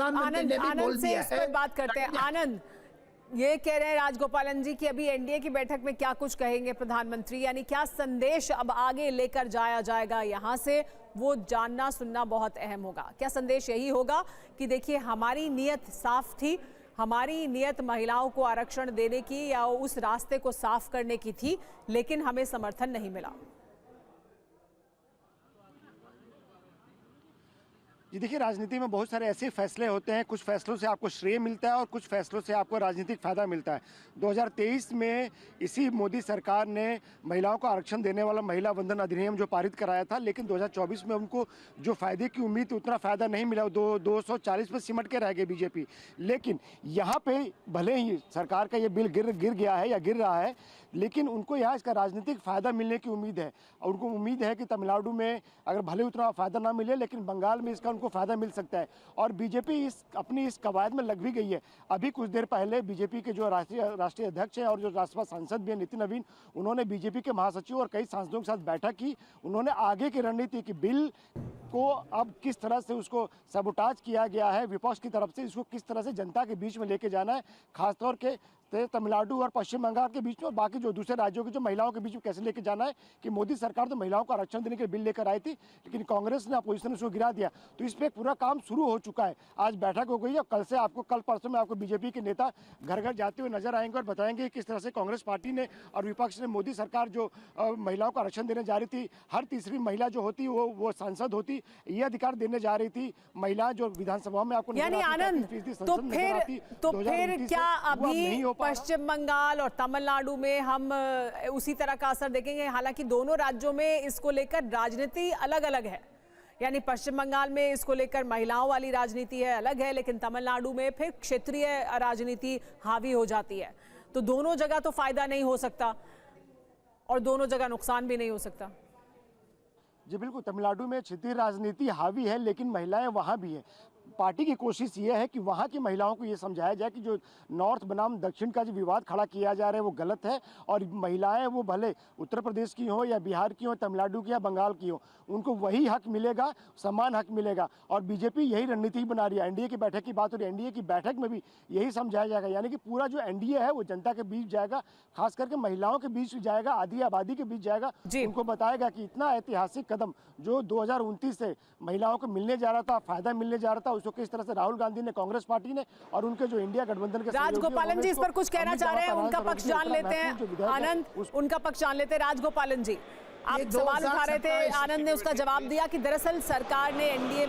प्रधानमंत्री ने भी बोल दिया इस पर बात करते हैं। आनंद, ये कह रहे हैं राजगोपालन जी कि अभी एनडीए की बैठक में क्या कुछ कहेंगे प्रधानमंत्री, यानी क्या संदेश अब आगे लेकर जाया जाएगा यहाँ से, वो जानना सुनना बहुत अहम होगा। क्या संदेश यही होगा कि देखिए हमारी नीयत साफ थी, हमारी नीयत महिलाओं को आरक्षण देने की या उस रास्ते को साफ करने की थी, लेकिन हमें समर्थन नहीं मिला। जी देखिए, राजनीति में बहुत सारे ऐसे फैसले होते हैं, कुछ फैसलों से आपको श्रेय मिलता है और कुछ फैसलों से आपको राजनीतिक फायदा मिलता है। 2023 में इसी मोदी सरकार ने महिलाओं को आरक्षण देने वाला महिला वंदन अधिनियम जो पारित कराया था, लेकिन 2024 में उनको जो फायदे की उम्मीद थी उतना फायदा नहीं मिला। 240 पर सिमट के रह गए बीजेपी। लेकिन यहाँ पे भले ही सरकार का ये बिल गिर गया है या गिर रहा है, लेकिन उनको यहाँ इसका राजनीतिक फायदा मिलने की उम्मीद है। और उनको उम्मीद है कि तमिलनाडु में अगर भले उतना फायदा ना मिले, लेकिन बंगाल में इसका को फायदा मिल सकता है। और बीजेपी अपनी इस कवायद में लग भी गई है। अभी कुछ देर पहले बीजेपी के जो राष्ट्रीय अध्यक्ष हैं और जो राज्यसभा सांसद भी हैं नितिन नवीन, उन्होंने बीजेपी के महासचिव और कई सांसदों के साथ बैठक की। उन्होंने आगे की रणनीति की बिल को अब किस तरह से उसको सबोटाज किया गया है विपक्ष की तरफ से, इसको किस तरह से जनता के बीच में लेके जाना है, खासतौर के तमिलनाडु और पश्चिम बंगाल के बीच में और बाकी जो दूसरे राज्यों के जो महिलाओं के बीच में कैसे लेके जाना है। कि मोदी सरकार तो महिलाओं को आरक्षण देने के बिल लेकर आई थी, लेकिन कांग्रेस ने अपोजिशन ने उसको गिरा दिया। तो इस पर पूरा काम शुरू हो चुका है। आज बैठक हो गई है। कल परसों में आपको बीजेपी के नेता घर घर जाते हुए नजर आएंगे और बताएंगे किस तरह से कांग्रेस पार्टी ने और विपक्ष ने मोदी सरकार जो महिलाओं को आरक्षण देने जा रही थी, हर तीसरी महिला जो होती वो सांसद होती, ये अधिकार देने जा रही थी। महिला जो विधानसभा में आपको यानी आनंद, तो फिर क्या अभी पश्चिम बंगाल और तमिलनाडु में हम उसी तरह का असर देखेंगे? हालांकि दोनों राज्यों में इसको लेकर राजनीति अलग अलग है, यानी पश्चिम बंगाल में इसको लेकर महिलाओं वाली राजनीति है, अलग है, लेकिन तमिलनाडु में फिर क्षेत्रीय राजनीति हावी हो जाती है। तो दोनों जगह तो फायदा नहीं हो सकता और दोनों जगह नुकसान भी नहीं हो सकता। जी बिल्कुल, तमिलनाडु में क्षेत्रीय राजनीति हावी है, लेकिन महिलाएं वहां भी हैं। पार्टी की कोशिश ये है कि वहाँ की महिलाओं को ये समझाया जाए कि जो नॉर्थ बनाम दक्षिण का जो विवाद खड़ा किया जा रहा है वो गलत है, और महिलाएं वो भले उत्तर प्रदेश की हो या बिहार की हो, तमिलनाडु की या बंगाल की हो, उनको वही हक मिलेगा, समान हक मिलेगा। और बीजेपी यही रणनीति बना रही है। एनडीए की बैठक की बात हो रही है, एनडीए की बैठक में भी यही समझाया जाएगा, यानी कि पूरा जो एनडीए है वो जनता के बीच जाएगा, खास करके महिलाओं के बीच जाएगा, आधी आबादी के बीच जाएगा। उनको बताएगा कि इतना ऐतिहासिक कदम जो 2029 से महिलाओं को मिलने जा रहा था, फायदा मिलने जा रहा था, उसको किस तरह से राहुल गांधी ने, कांग्रेस पार्टी ने और उनके जो इंडिया गठबंधन के राजगोपालन जी इस पर कुछ कहना चाह रहे हैं, उनका पक्ष जान लेते हैं। आनंद, उनका पक्ष जान लेते हैं। राजगोपालन जी, आप सवाल उठा रहे थे, आनंद ने उसका जवाब दिया कि दरअसल सरकार ने एनडीए